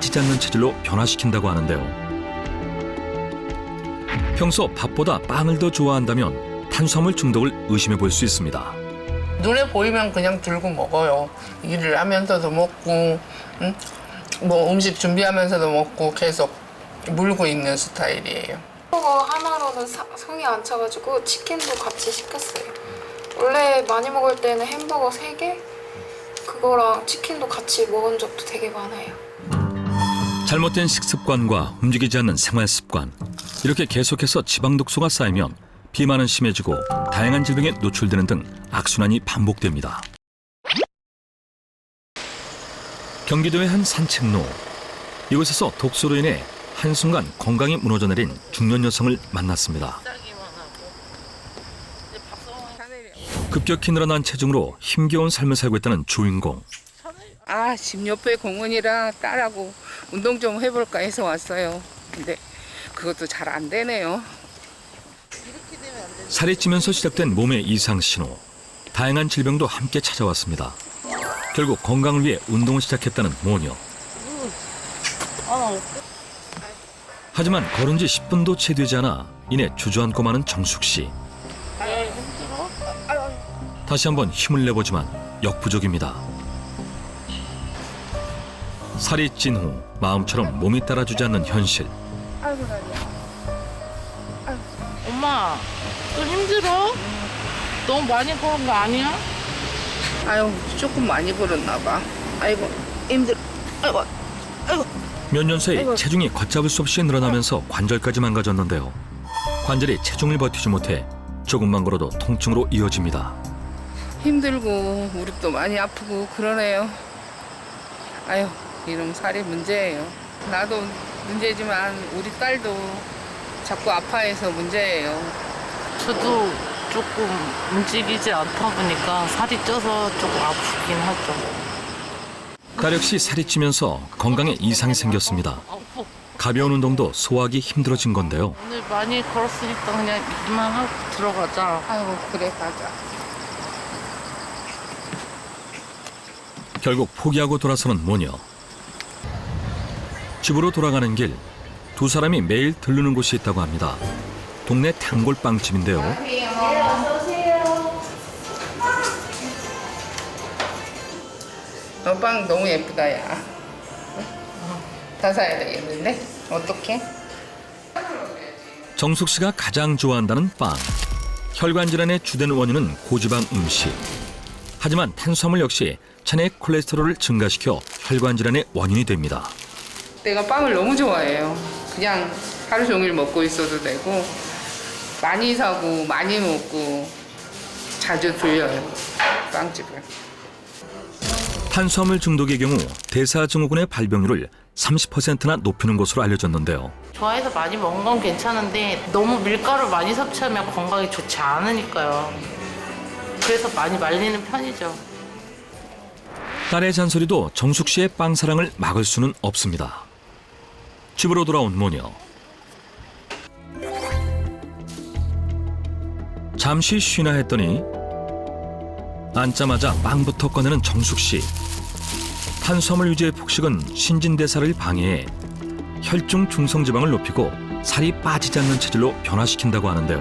빠지지 않는 체질로 변화시킨다고 하는데요. 평소 밥보다 빵을 더 좋아한다면 탄수화물 중독을 의심해 볼 수 있습니다. 눈에 보이면 그냥 들고 먹어요. 일을 하면서도 먹고, 뭐 음식 준비하면서도 먹고 계속 물고 있는 스타일이에요. 햄버거 하나로는 성이 안 차가지고 치킨도 같이 시켰어요. 원래 많이 먹을 때는 햄버거 3개? 그거랑 치킨도 같이 먹은 적도 되게 많아요. 잘못된 식습관과 움직이지 않는 생활 습관, 이렇게 계속해서 지방 독소가 쌓이면 비만은 심해지고 다양한 질병에 노출되는 등 악순환이 반복됩니다. 경기도의 한 산책로. 이곳에서 독소로 인해 한순간 건강이 무너져 내린 중년 여성을 만났습니다. 급격히 늘어난 체중으로 힘겨운 삶을 살고 있다는 주인공. 집 옆에 공원이라 딸하고 운동 좀 해볼까 해서 왔어요. 근데 그것도 잘 안 되네요. 살이 찌면서 시작된 몸의 이상 신호. 다양한 질병도 함께 찾아왔습니다. 결국 건강을 위해 운동을 시작했다는 모녀. 하지만 걸은 지 10분도 채 되지 않아 이내 주저앉고 마는 정숙 씨. 다시 한번 힘을 내보지만 역부족입니다. 살이 찐 후 마음처럼 몸이 따라주지 않는 현실. 엄마, 또 힘들어? 너무 많이 걸은 거 아니야? 아유, 조금 많이 걸었나 봐. 아이고, 힘들어. 아이고. 몇 년 사이 체중이 걷잡을 수 없이 늘어나면서 관절까지 망가졌는데요. 관절이 체중을 버티지 못해 조금만 걸어도 통증으로 이어집니다. 힘들고 무릎도 많이 아프고 그러네요. 아유, 이런 살이 문제예요. 나도 문제지만 우리 딸도 자꾸 아파해서 문제예요. 저도 조금 움직이지 않다 보니까 살이 쪄서 조금 아프긴 하죠. 딸 역시 살이 찌면서 건강에 이상이 생겼습니다. 가벼운 운동도 소화하기 힘들어진 건데요. 오늘 많이 걸었으니까 그냥 이만 하고 들어가자. 아이고, 그래, 가자. 결국 포기하고 돌아서는 모녀. 집으로 돌아가는 길, 두 사람이 매일 들르는 곳이 있다고 합니다. 동네 단골빵집인데요. 너 빵 너무 예쁘다, 야. 다 사야 되겠는데? 어떡해? 정숙 씨가 가장 좋아한다는 빵. 혈관 질환의 주된 원인은 고지방 음식. 하지만 탄수화물 역시 체내 콜레스테롤을 증가시켜 혈관 질환의 원인이 됩니다. 내가 빵을 너무 좋아해요. 그냥 하루 종일 먹고 있어도 되고 많이 사고 많이 먹고 자주 들려요, 빵집을. 탄수화물 중독의 경우 대사증후군의 발병률을 30%나 높이는 것으로 알려졌는데요. 좋아해서 많이 먹은 건 괜찮은데 너무 밀가루 많이 섭취하면 건강에 좋지 않으니까요. 그래서 많이 말리는 편이죠. 딸의 잔소리도 정숙 씨의 빵 사랑을 막을 수는 없습니다. 집으로 돌아온 모녀. 잠시 쉬나 했더니 앉자마자 빵부터 꺼내는 정숙 씨. 탄수화물 유지의 폭식은 신진대사를 방해해 혈중 중성지방을 높이고 살이 빠지지 않는 체질로 변화시킨다고 하는데요.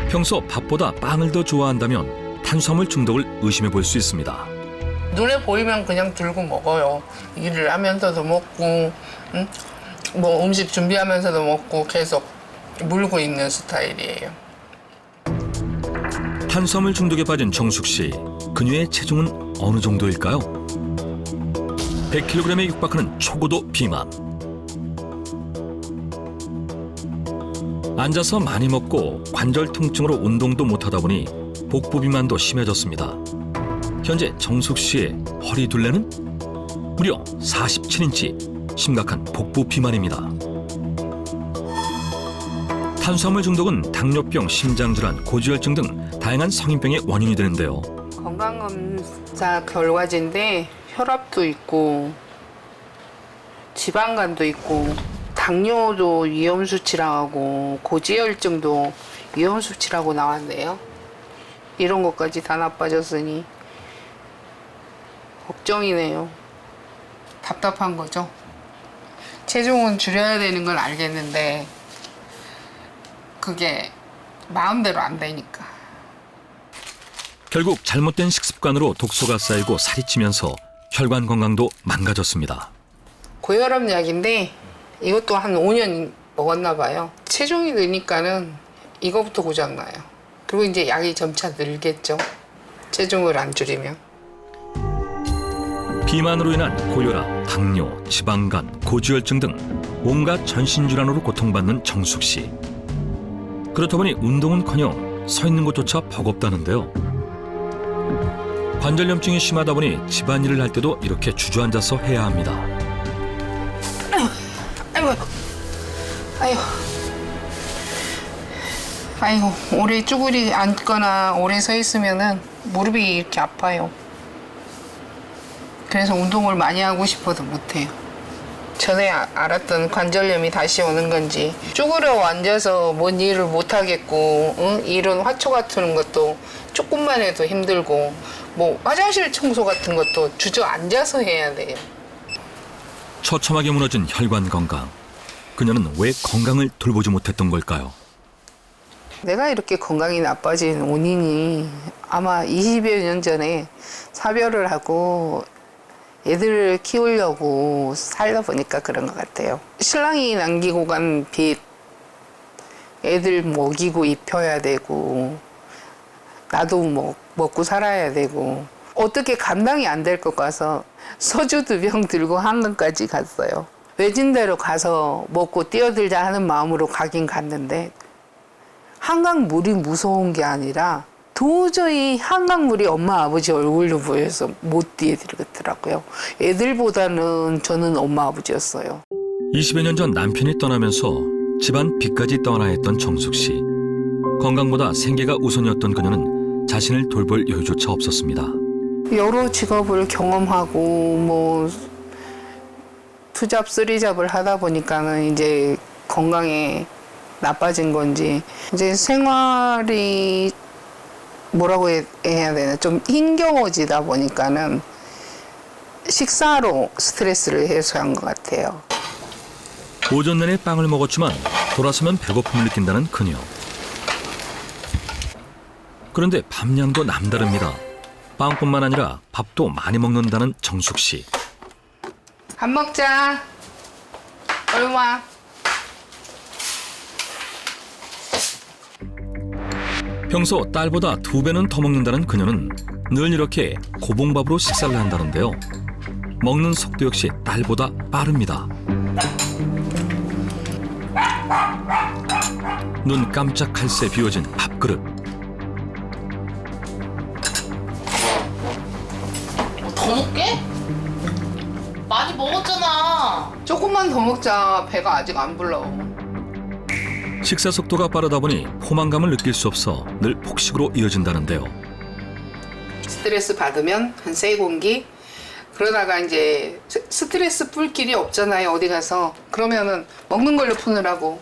평소 밥보다 빵을 더 좋아한다면 탄수화물 중독을 의심해 볼 수 있습니다. 눈에 보이면 그냥 들고 먹어요. 일을 하면서도 먹고, 뭐 음식 준비하면서도 먹고 계속 물고 있는 스타일이에요. 탄수화물 중독에 빠진 정숙 씨. 그녀의 체중은 어느 정도일까요? 100kg에 육박하는 초고도 비만. 앉아서 많이 먹고 관절 통증으로 운동도 못하다 보니 복부 비만도 심해졌습니다. 현재 정숙 씨의 허리 둘레는 무려 47인치, 심각한 복부 비만입니다. 탄수화물 중독은 당뇨병, 심장질환, 고지혈증 등 다양한 성인병의 원인이 되는데요. 건강검사 결과지인데 혈압도 있고 지방간도 있고 당뇨도 위험수치라고 고지혈증도 위험수치라고 나왔네요. 이런 것까지 다 나빠졌으니 걱정이네요. 답답한 거죠. 체중은 줄여야 되는 걸 알겠는데 그게 마음대로 안 되니까. 결국 잘못된 식습관으로 독소가 쌓이고 살이 찌면서 혈관 건강도 망가졌습니다. 고혈압 약인데 이것도 한 5년 먹었나 봐요. 체중이 느니까는 이거부터 고장나요. 그리고 이제 약이 점차 늘겠죠. 체중을 안 줄이면. 비만으로 인한 고혈압, 당뇨, 지방간, 고지혈증 등 온갖 전신질환으로 고통받는 정숙 씨. 그렇다 보니 운동은커녕 서 있는 것조차 버겁다는데요. 관절염증이 심하다 보니 집안일을 할 때도 이렇게 주저앉아서 해야 합니다. 아이고, 오래 쭈그리 앉거나 오래 서 있으면은 무릎이 이렇게 아파요. 그래서 운동을 많이 하고 싶어도 못해요. 전에 알았던 관절염이 다시 오는 건지 쭈그려 앉아서 뭔 일을 못 하겠고, 이런 화초 같은 것도 조금만 해도 힘들고, 뭐 화장실 청소 같은 것도 주저앉아서 해야 돼요. 처참하게 무너진 혈관 건강. 그녀는 왜 건강을 돌보지 못했던 걸까요? 내가 이렇게 건강이 나빠진 원인이 아마 20여 년 전에 사별을 하고 애들을 키우려고 살다 보니까 그런 것 같아요. 신랑이 남기고 간 빚, 애들 먹이고 입혀야 되고 나도 먹고 살아야 되고 어떻게 감당이 안 될 것 같아서 소주 2병 들고 한강까지 갔어요. 외진데로 가서 먹고 뛰어들자 하는 마음으로 가긴 갔는데 한강 물이 무서운 게 아니라 도저히 한강물이 엄마 아버지 얼굴로 보여서 못 뛰어들겠더라고요. 애들보다는 저는 엄마 아버지였어요. 20여 년 전 남편이 떠나면서 집안 빚까지 떠나야 했던 정숙 씨. 건강보다 생계가 우선이었던 그녀는 자신을 돌볼 여유조차 없었습니다. 여러 직업을 경험하고 뭐 투잡 쓰리잡을 하다 보니까는 이제 건강에 나빠진 건지 이제 생활이 뭐라고 해야 되나 좀 힘겨워지다 보니까는 식사로 스트레스를 해소한 것 같아요. 오전 내내 빵을 먹었지만 돌아서면 배고픔을 느낀다는 그녀. 그런데 밤양도 남다릅니다. 빵뿐만 아니라 밥도 많이 먹는다는 정숙 씨. 밥 먹자. 얼른 와. 평소 딸보다 2배는 더 먹는다는 그녀는 늘 이렇게 고봉밥으로 식사를 한다는데요. 먹는 속도 역시 딸보다 빠릅니다. 눈 깜짝할 새 비워진 밥그릇. 더 먹게? 많이 먹었잖아. 조금만 더 먹자. 배가 아직 안 불러. 식사 속도가 빠르다 보니 포만감을 느낄 수 없어 늘 폭식으로 이어진다는데요. 스트레스 받으면 한 3공기 그러다가 이제 스트레스 풀 길이 없잖아요. 어디 가서. 그러면은 먹는 걸로 푸느라고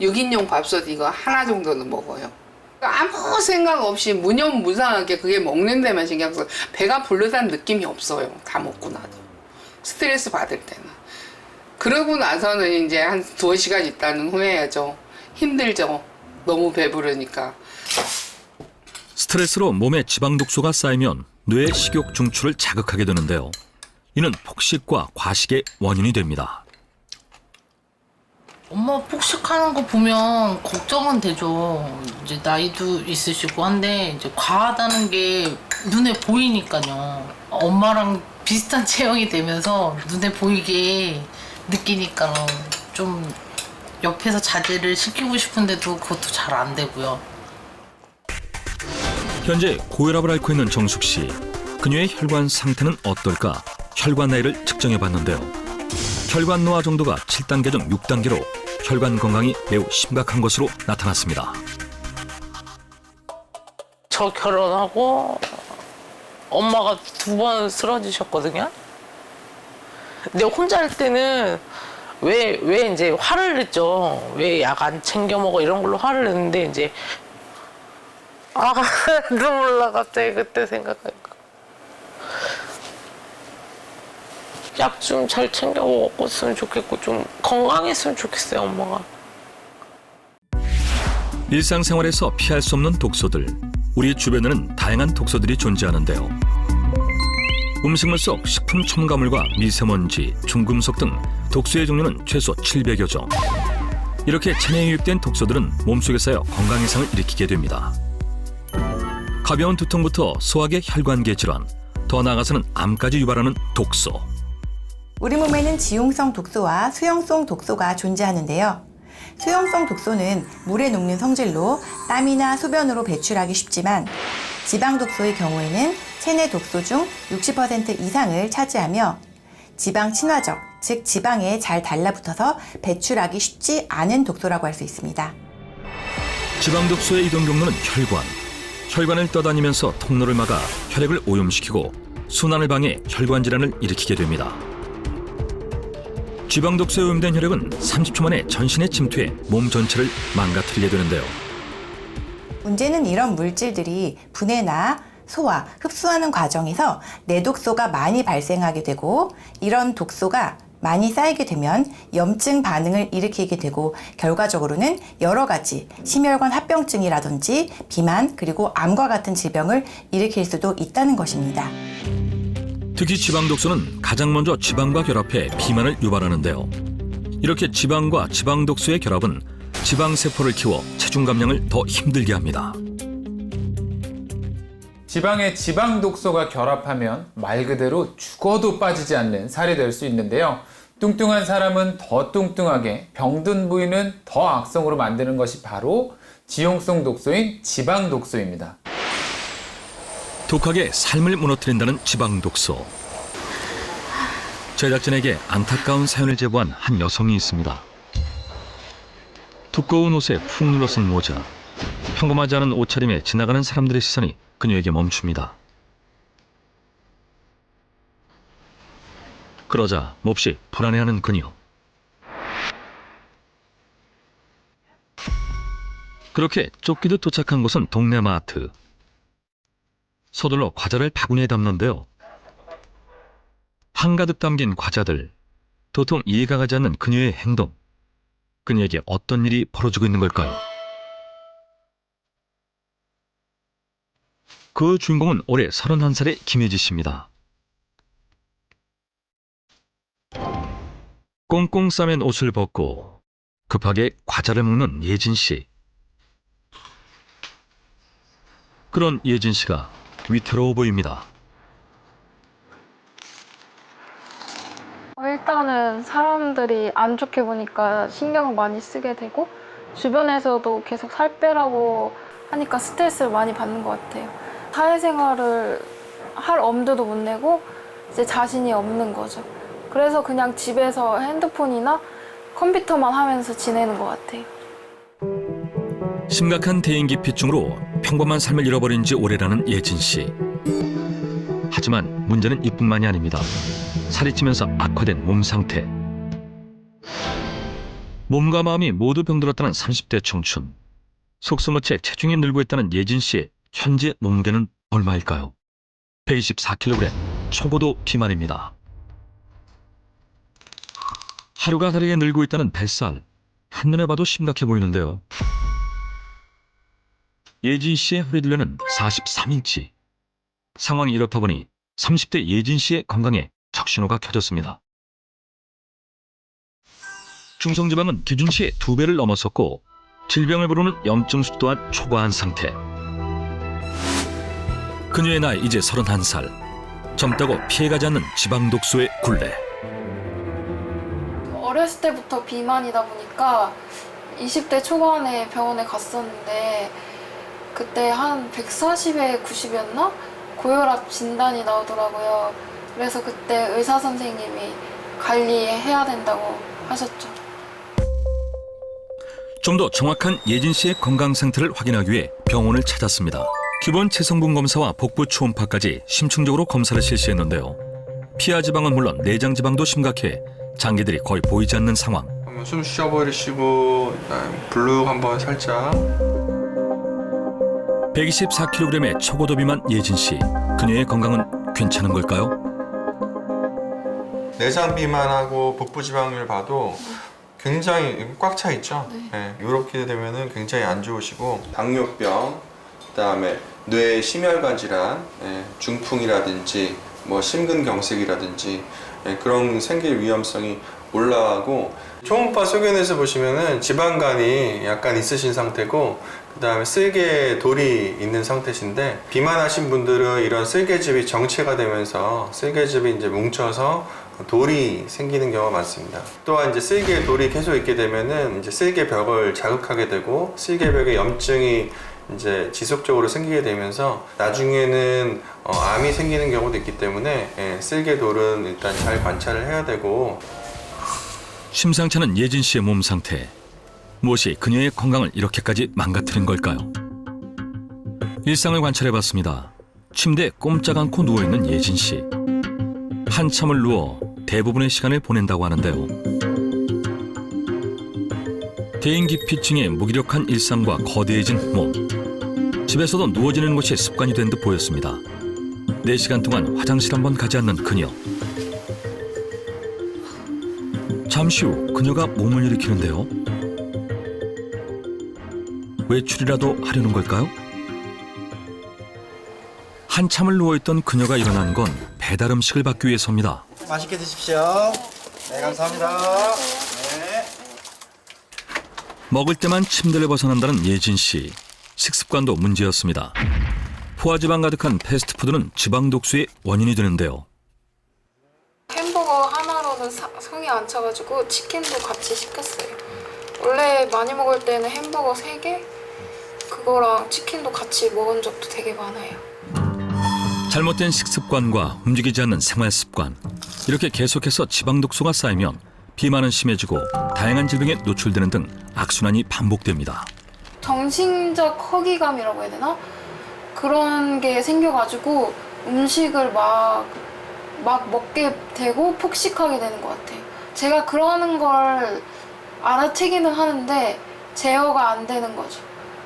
6인용 밥솥 이거 하나 정도는 먹어요. 아무 생각 없이 무념무상하게 그게 먹는 데만 신경 써. 배가 부르다는 느낌이 없어요. 다 먹고 나도. 스트레스 받을 때는. 그러고 나서는 이제 한 2시간 있다는 후회하죠. 힘들죠. 너무 배부르니까. 스트레스로 몸에 지방 독소가 쌓이면 뇌의 식욕 중추를 자극하게 되는데요. 이는 폭식과 과식의 원인이 됩니다. 엄마 폭식하는 거 보면 걱정은 되죠. 이제 나이도 있으시고 한데 이제 과하다는 게 눈에 보이니까요. 엄마랑 비슷한 체형이 되면서 눈에 보이게 느끼니까 좀 옆에서 자제를 시키고 싶은데도 그것도 잘 안 되고요. 현재 고혈압을 앓고 있는 정숙 씨. 그녀의 혈관 상태는 어떨까? 혈관 나이를 측정해 봤는데요. 혈관 노화 정도가 7단계 중 6단계로 혈관 건강이 매우 심각한 것으로 나타났습니다. 저 결혼하고 엄마가 2번 쓰러지셨거든요. 근데 혼자 할 때는 왜 이제 화를 냈죠. 왜 약 안 챙겨 먹어 이런 걸로 화를 냈는데 이제 눈물 나 갑자기 그때 생각하니까. 약 좀 잘 챙겨 먹었으면 좋겠고 좀 건강했으면 좋겠어요, 엄마가. 일상생활에서 피할 수 없는 독소들. 우리 주변에는 다양한 독소들이 존재하는데요. 음식물 속 식품 첨가물과 미세먼지, 중금속 등 독소의 종류는 최소 700여 종. 이렇게 체내에 유입된 독소들은 몸속에 쌓여 건강 이상을 일으키게 됩니다. 가벼운 두통부터 소화계 혈관계 질환, 더 나아가서는 암까지 유발하는 독소. 우리 몸에는 지용성 독소와 수용성 독소가 존재하는데요. 수용성 독소는 물에 녹는 성질로 땀이나 소변으로 배출하기 쉽지만 지방 독소의 경우에는 체내 독소 중 60% 이상을 차지하며 지방 친화적, 즉 지방에 잘 달라붙어서 배출하기 쉽지 않은 독소라고 할 수 있습니다. 지방 독소의 이동 경로는 혈관. 혈관을 떠다니면서 통로를 막아 혈액을 오염시키고 순환을 방해 혈관 질환을 일으키게 됩니다. 지방 독소에 오염된 혈액은 30초 만에 전신에 침투해 몸 전체를 망가뜨리게 되는데요. 문제는 이런 물질들이 분해나 소화, 흡수하는 과정에서 내독소가 많이 발생하게 되고 이런 독소가 많이 쌓이게 되면 염증 반응을 일으키게 되고 결과적으로는 여러 가지 심혈관 합병증이라든지 비만 그리고 암과 같은 질병을 일으킬 수도 있다는 것입니다. 특히 지방 독소는 가장 먼저 지방과 결합해 비만을 유발하는데요. 이렇게 지방과 지방 독소의 결합은 지방 세포를 키워 체중 감량을 더 힘들게 합니다. 지방에 지방 독소가 결합하면 말 그대로 죽어도 빠지지 않는 살이 될 수 있는데요. 뚱뚱한 사람은 더 뚱뚱하게, 병든 부위는 더 악성으로 만드는 것이 바로 지용성 독소인 지방 독소입니다. 독하게 삶을 무너뜨린다는 지방 독소. 제작진에게 안타까운 사연을 제보한 한 여성이 있습니다. 두꺼운 옷에 푹 눌러쓴 모자, 평범하지 않은 옷차림에 지나가는 사람들의 시선이 그녀에게 멈춥니다. 그러자 몹시 불안해하는 그녀. 그렇게 쫓기듯 도착한 곳은 동네 마트. 서둘러 과자를 바구니에 담는데요. 한가득 담긴 과자들. 도통 이해가 가지 않는 그녀의 행동. 그녀에게 어떤 일이 벌어지고 있는 걸까요? 그 주인공은 올해 31살의 김혜지 씨입니다. 꽁꽁 싸맨 옷을 벗고 급하게 과자를 먹는 예진 씨. 그런 예진 씨가 위태로워 보입니다. 일단은 사람들이 안 좋게 보니까 신경을 많이 쓰게 되고 주변에서도 계속 살 빼라고 하니까 스트레스를 많이 받는 것 같아요. 사회생활을 할 엄두도 못 내고 이제 자신이 없는 거죠. 그래서 그냥 집에서 핸드폰이나 컴퓨터만 하면서 지내는 것 같아요. 심각한 대인기피증으로 평범한 삶을 잃어버린 지 오래라는 예진 씨. 하지만 문제는 이뿐만이 아닙니다. 살이 찌면서 악화된 몸 상태. 몸과 마음이 모두 병들었다는 30대 청춘. 속수무채 체중이 늘고 있다는 예진 씨의 현재 몸무게는 얼마일까요? 124kg, 초고도 비만입니다. 하루가 다르게 늘고 있다는 뱃살. 한눈에 봐도 심각해 보이는데요. 예진 씨의 허리둘레는 43인치. 상황이 이렇다 보니 30대 예진 씨의 건강에 적신호가 켜졌습니다. 중성지방은 기준치의 2배를 넘어섰고 질병을 부르는 염증수 또한 초과한 상태. 그녀의 나이 이제 31살. 젊다고 피해가지 않는 지방독소의 굴레. 어렸을 때부터 비만이다 보니까 20대 초반에 병원에 갔었는데 그때 한 140에 90이었나? 고혈압 진단이 나오더라고요. 그래서 그때 의사 선생님이 관리해야 된다고 하셨죠. 좀 더 정확한 예진 씨의 건강 상태를 확인하기 위해 병원을 찾았습니다. 기본 체성분 검사와 복부 초음파까지 심층적으로 검사를 실시했는데요. 피하 지방은 물론 내장 지방도 심각해 장기들이 거의 보이지 않는 상황. 한번 숨 쉬어버리시고 블루 한번 살짝. 124kg의 초고도 비만 예진 씨. 그녀의 건강은 괜찮은 걸까요? 내장 비만하고 복부 지방률 봐도 굉장히 꽉 차 있죠. 네. 이렇게 되면은 굉장히 안 좋으시고 당뇨병, 그다음에 뇌 심혈관 질환, 중풍이라든지 뭐 심근경색이라든지 그런 생길 위험성이 올라가고 초음파 소견에서 보시면은 지방간이 약간 있으신 상태고 그다음에 쓸개돌이 있는 상태신데 비만하신 분들은 이런 쓸개즙이 정체가 되면서 쓸개즙이 이제 뭉쳐서 돌이 생기는 경우가 많습니다. 또한 이제 쓸개돌이 계속 있게 되면은 이제 쓸개벽을 자극하게 되고 쓸개벽에 염증이 이제 지속적으로 생기게 되면서 나중에는 암이 생기는 경우도 있기 때문에 쓸개돌은 일단 잘 관찰을 해야 되고. 심상치 않은 예진 씨의 몸 상태. 무엇이 그녀의 건강을 이렇게까지 망가뜨린 걸까요? 일상을 관찰해봤습니다. 침대에 꼼짝 않고 누워있는 예진 씨. 한참을 누워 대부분의 시간을 보낸다고 하는데요. 대인기피증의 무기력한 일상과 거대해진 몸. 집에서도 누워지는 것이 습관이 된 듯 보였습니다. 4시간 동안 화장실 한 번 가지 않는 그녀. 잠시 후 그녀가 몸을 일으키는데요. 외출이라도 하려는 걸까요? 한참을 누워있던 그녀가 일어난 건 배달 음식을 받기 위해서입니다. 맛있게 드십시오. 네, 감사합니다. 네. 먹을 때만 침대를 벗어난다는 예진 씨. 식습관도 문제였습니다. 포화지방 가득한 패스트푸드는 지방 독소의 원인이 되는데요. 햄버거 하나로는 성이 안 차가지고 치킨도 같이 시켰어요. 원래 많이 먹을 때는 햄버거 3개? 그거랑 치킨도 같이 먹은 적도 되게 많아요. 잘못된 식습관과 움직이지 않는 생활습관. 이렇게 계속해서 지방 독소가 쌓이면 비만은 심해지고 다양한 질병에 노출되는 등 악순환이 반복됩니다. 정신적 허기감이라고 해야 되나? 그런 게 생겨가지고 음식을 막 먹게 되고 폭식하게 되는 것 같아요. 제가 그러는 걸 알아채기는 하는데 제어가 안 되는 거죠.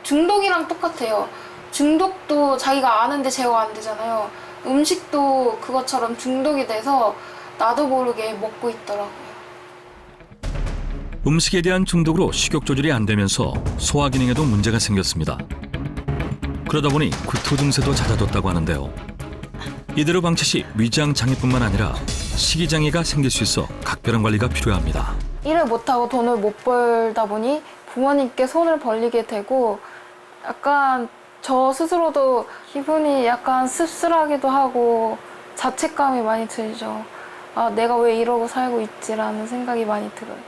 중독이랑 똑같아요. 중독도 자기가 아는데 제어가 안 되잖아요. 음식도 그것처럼 중독이 돼서 나도 모르게 먹고 있더라고요. 음식에 대한 중독으로 식욕 조절이 안 되면서 소화 기능에도 문제가 생겼습니다. 그러다 보니 구토 증세도 잦아졌다고 하는데요. 이대로 방치 시 위장 장애뿐만 아니라 식이 장애가 생길 수 있어 각별한 관리가 필요합니다. 일을 못하고 돈을 못 벌다 보니 부모님께 손을 벌리게 되고 약간 저 스스로도 기분이 약간 씁쓸하기도 하고 자책감이 많이 들죠. 아, 내가 왜 이러고 살고 있지라는 생각이 많이 들어요.